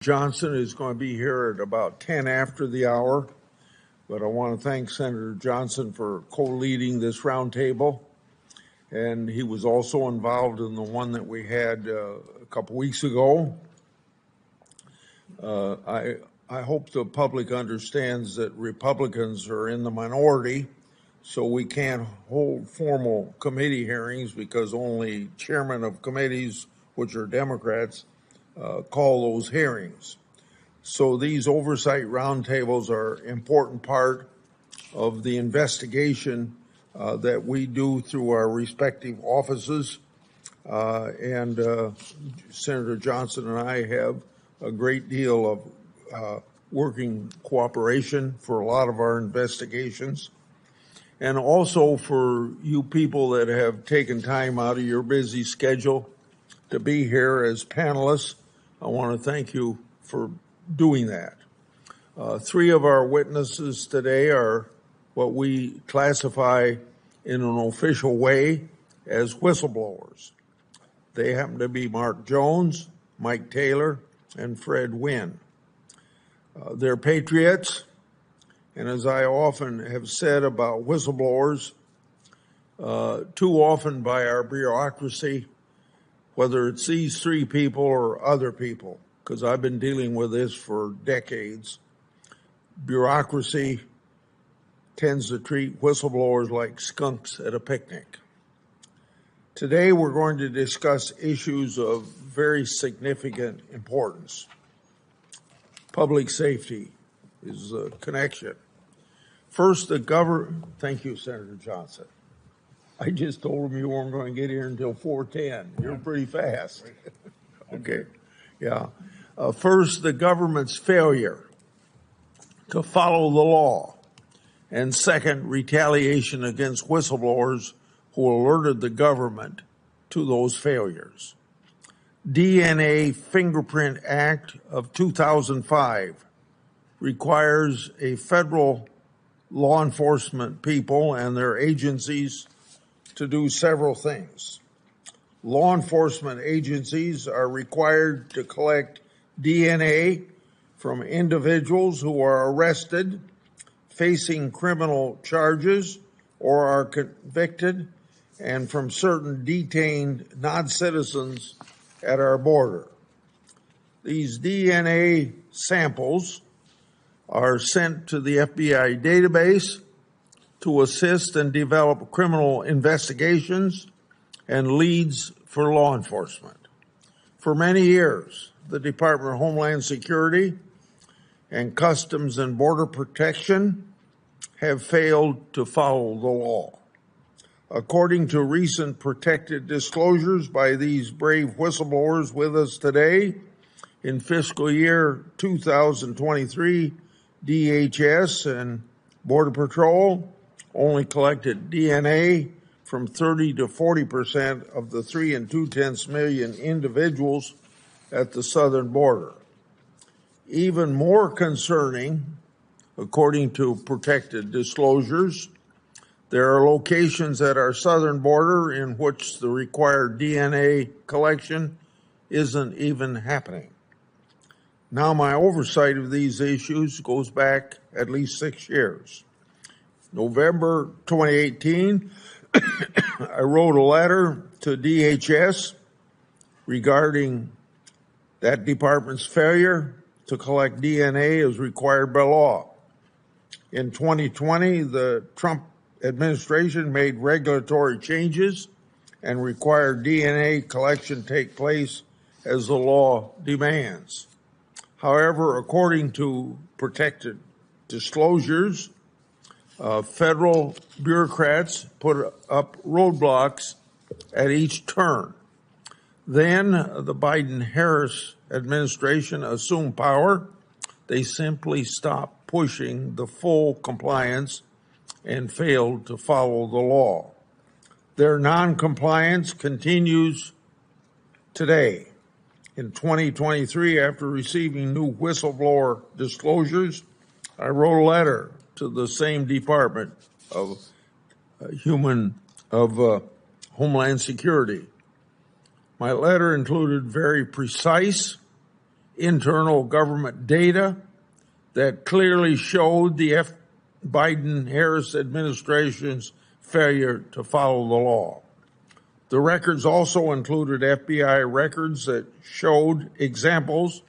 Johnson is going to be here at about 10 after the hour, but I want to thank Senator Johnson for co-leading this roundtable, and he was also involved in the one that we had a couple weeks ago. I hope the public understands that Republicans are in the minority, so we can't hold formal committee hearings because only chairmen of committees, which are Democrats, call those hearings. So these oversight roundtables are an important part of the investigation that we do through our respective offices. Senator Johnson and I have a great deal of working cooperation for a lot of our investigations. And also for you people that have taken time out of your busy schedule to be here as panelists, I want to thank you for doing that. Three of our witnesses today are what we classify in an official way as whistleblowers. They happen to be Mark Jones, Mike Taylor, and Fred Wynn. They're patriots, and as I often have said about whistleblowers, too often by our bureaucracy, whether it's these three people or other people, because I've been dealing with this for decades, bureaucracy tends to treat whistleblowers like skunks at a picnic. Today we're going to discuss issues of very significant importance. Public safety is a connection. First, thank you, Senator Johnson. I just told him you weren't going to get here until 4:10. You're pretty fast. Okay, yeah. First, the government's failure to follow the law. And second, retaliation against whistleblowers who alerted the government to those failures. DNA Fingerprint Act of 2005 requires a federal law enforcement people and their agencies to do several things. Law enforcement agencies are required to collect DNA from individuals who are arrested, facing criminal charges, or are convicted, and from certain detained non-citizens at our border. These DNA samples are sent to the FBI database to assist and develop criminal investigations and leads for law enforcement. For many years, the Department of Homeland Security and Customs and Border Protection have failed to follow the law. According to recent protected disclosures by these brave whistleblowers with us today, in fiscal year 2023, DHS and Border Patrol only collected DNA from 30 to 40% of the 3 2/10 million individuals at the southern border. Even more concerning, according to protected disclosures, there are locations at our southern border in which the required DNA collection isn't even happening. Now, my oversight of these issues goes back at least 6 years. November 2018, I wrote a letter to DHS regarding that department's failure to collect DNA as required by law. In 2020, the Trump administration made regulatory changes and required DNA collection take place as the law demands. However, according to protected disclosures, federal bureaucrats put up roadblocks at each turn. Then the Biden-Harris administration assumed power. They simply stopped pushing the full compliance and failed to follow the law. Their noncompliance continues today. In 2023, after receiving new whistleblower disclosures, I wrote a letter to the same Department of Homeland Security. My letter included very precise, internal government data that clearly showed the Biden-Harris administration's failure to follow the law. The records also included FBI records that showed examples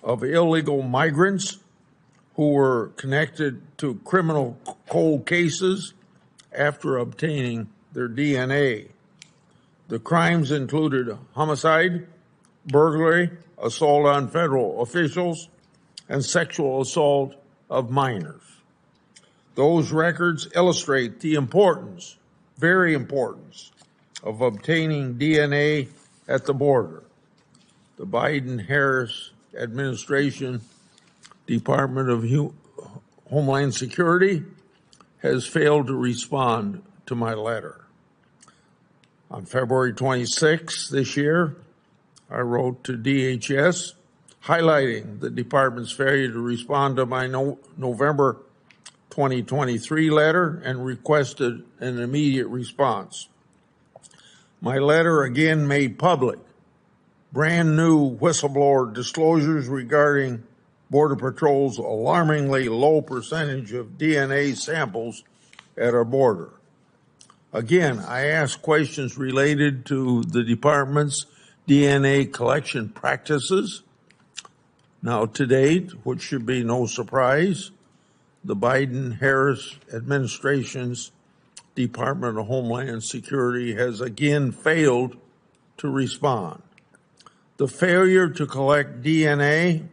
of illegal migrants who were connected to criminal cold cases after obtaining their DNA. The crimes included homicide, burglary, assault on federal officials, and sexual assault of minors. Those records illustrate the importance, very importance, of obtaining DNA at the border. The Biden-Harris administration, Department of Homeland Security, has failed to respond to my letter. On February 26 this year, I wrote to DHS highlighting the department's failure to respond to my November 2023 letter and requested an immediate response. My letter again made public brand new whistleblower disclosures regarding Border Patrol's alarmingly low percentage of DNA samples at our border. Again, I asked questions related to the department's DNA collection practices. Now, to date, which should be no surprise, the Biden-Harris administration's Department of Homeland Security has again failed to respond. The failure to collect DNA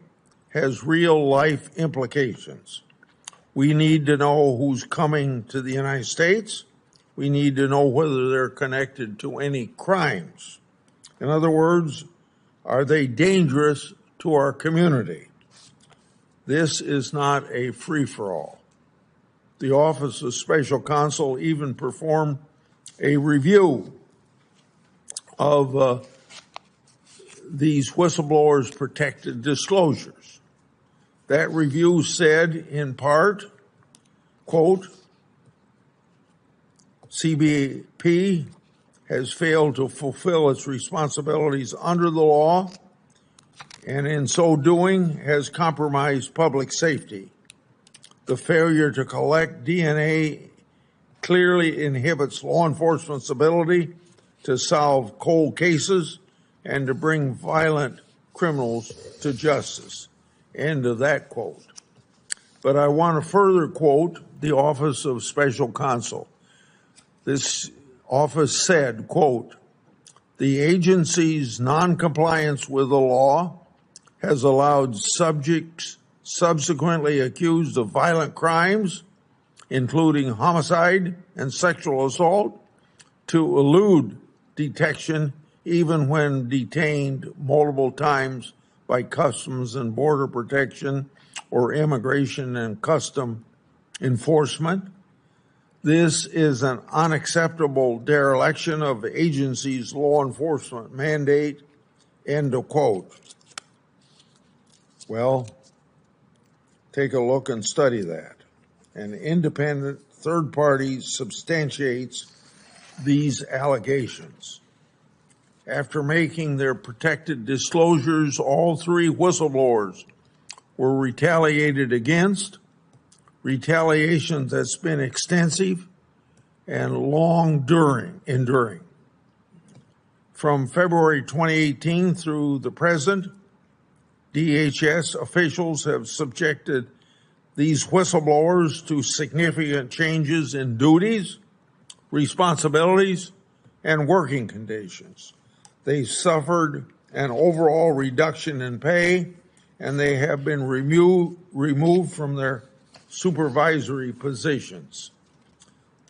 has real-life implications. We need to know who's coming to the United States. We need to know whether they're connected to any crimes. In other words, are they dangerous to our community? This is not a free-for-all. The Office of Special Counsel even performed a review of these whistleblowers' protected disclosures. That review said, in part, quote, CBP has failed to fulfill its responsibilities under the law and in so doing has compromised public safety. The failure to collect DNA clearly inhibits law enforcement's ability to solve cold cases and to bring violent criminals to justice. End of that quote. But I want to further quote the Office of Special Counsel. This office said, quote, the agency's noncompliance with the law has allowed subjects subsequently accused of violent crimes, including homicide and sexual assault, to elude detection even when detained multiple times by Customs and Border Protection or Immigration and Custom Enforcement. This is an unacceptable dereliction of the agency's law enforcement mandate, end of quote. Well, take a look and study that. An independent third party substantiates these allegations. After making their protected disclosures, all three whistleblowers were retaliated against, retaliation that's been extensive and long enduring. From February 2018 through the present, DHS officials have subjected these whistleblowers to significant changes in duties, responsibilities, and working conditions. They suffered an overall reduction in pay, and they have been removed from their supervisory positions.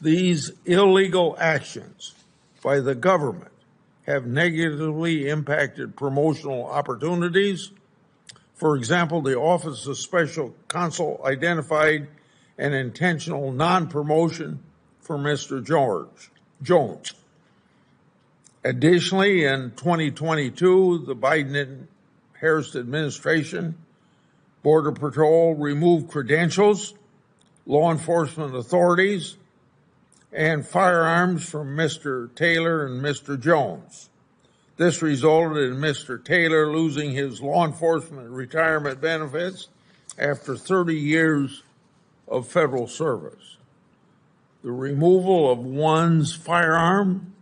These illegal actions by the government have negatively impacted promotional opportunities. For example, the Office of Special Counsel identified an intentional non-promotion for Mr. Jones. Additionally, in 2022, the Biden-Harris administration, Border Patrol removed credentials, law enforcement authorities, and firearms from Mr. Taylor and Mr. Jones. This resulted in Mr. Taylor losing his law enforcement retirement benefits after 30 years of federal service. The removal of one's firearm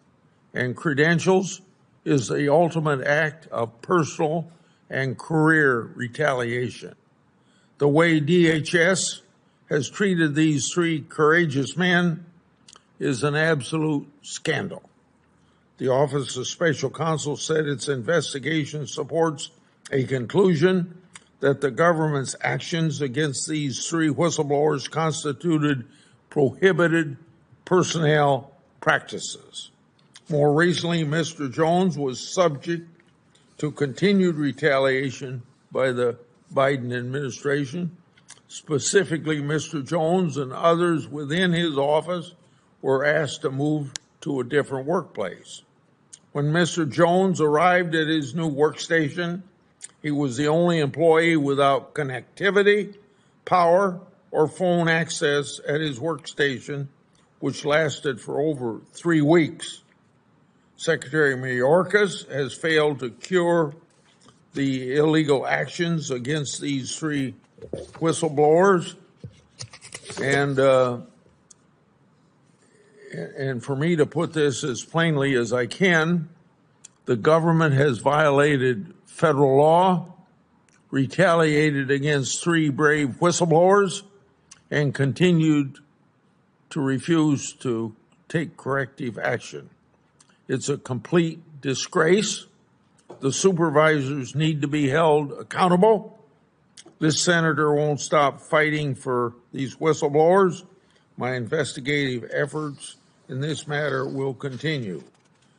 and credentials is the ultimate act of personal and career retaliation. The way DHS has treated these three courageous men is an absolute scandal. The Office of Special Counsel said its investigation supports a conclusion that the government's actions against these three whistleblowers constituted prohibited personnel practices. More recently, Mr. Jones was subject to continued retaliation by the Biden administration. Specifically, Mr. Jones and others within his office were asked to move to a different workplace. When Mr. Jones arrived at his new workstation, he was the only employee without connectivity, power, or phone access at his workstation, which lasted for over 3 weeks. Secretary Mayorkas has failed to cure the illegal actions against these three whistleblowers, and for me to put this as plainly as I can, the government has violated federal law, retaliated against three brave whistleblowers, and continued to refuse to take corrective action. It's a complete disgrace. The supervisors need to be held accountable. This senator won't stop fighting for these whistleblowers. My investigative efforts in this matter will continue.